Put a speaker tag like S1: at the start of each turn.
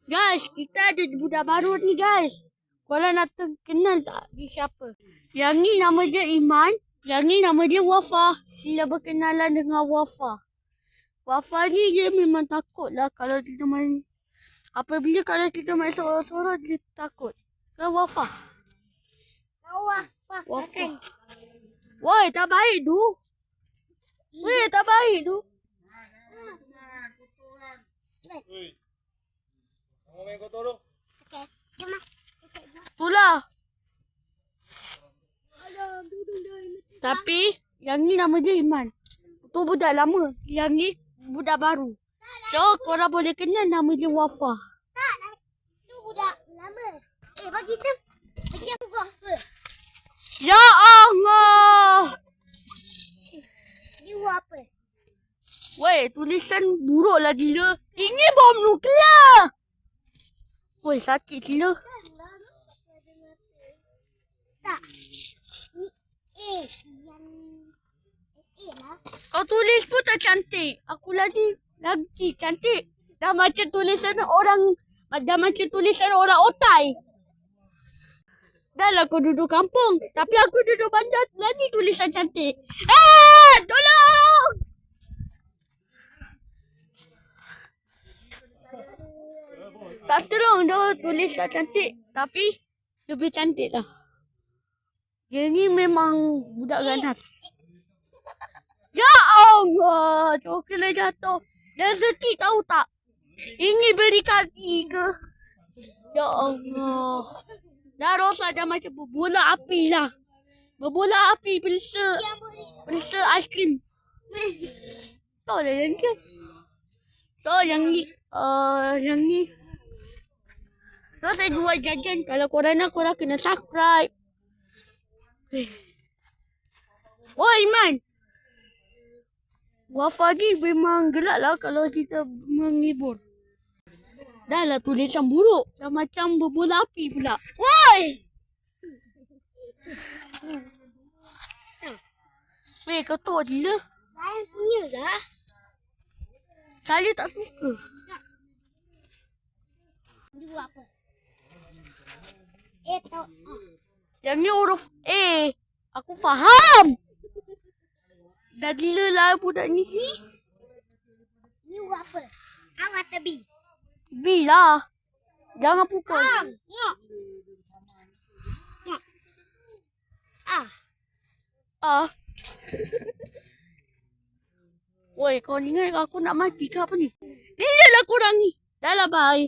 S1: Guys, kita ada budak baru ni guys. Korang nak kenal tak dia siapa? Yang ni nama dia Iman. Yang ni nama dia Wafa. Sila berkenalan dengan Wafa. Wafa ni dia memang takut lah kalau kita main. Apabila kalau kita main sorok-sorok dia takut. Kan Wafa? Wafa. Woi, tak baik tu. Woi, tak baik tu.
S2: Kamu main kotor tu?
S3: Okey, jom lah.
S1: Itulah. Tapi yang ni nama dia Iman. Tu budak lama. Yang ni budak baru. So korang boleh kenal nama dia Wafa.
S3: Tak, tu budak lama. Bagi tu. Bagi aku apa?
S1: Ya Allah.
S3: Dia buat apa?
S1: Weh, tulisan buruk lah gila. Ini bom nuklear. Weh, sakit gila.
S3: Tak. Ni yang lah.
S1: Kau tulis pun tak cantik. Aku lagi cantik. Dah macam tulisan orang, dah macam tulisan orang otai. Dah lah kau duduk kampung. Tapi aku duduk bandar lagi tulisan cantik. Tolong! Tak tolong dah tulis tak cantik. Tapi lebih cantik lah. Dia ni memang budak ganas. Ya Allah! Coklat jatuh. Rezeki tahu tak? Ini beri kaki ke? Ya Allah. Dah rosak dah macam berbola api lah. Berbola api pelisa aiskrim. Tahu lah yang ni. So yang ni. So saya jual jajan. Kalau korang nak korang kena subscribe. Oh Iman. Wafa ni memang gelak lah kalau kita menghibur. Dah lah tulisan buruk. Dah macam berbola api pula. Woi! Weh, kotor gila.
S3: Saya punya lah.
S1: Saya tak suka.
S3: Dia buat apa? Tahu.
S1: Yang ni huruf A. Aku faham. Dah gila lah budak ni.
S3: Ni buat apa? Awak tebi.
S1: B lah. Jangan pukul.
S3: Ngok.
S1: Woi, kau ingat aku nak mati ke apa ni? Iyalah korang ni. Dah lah, bye.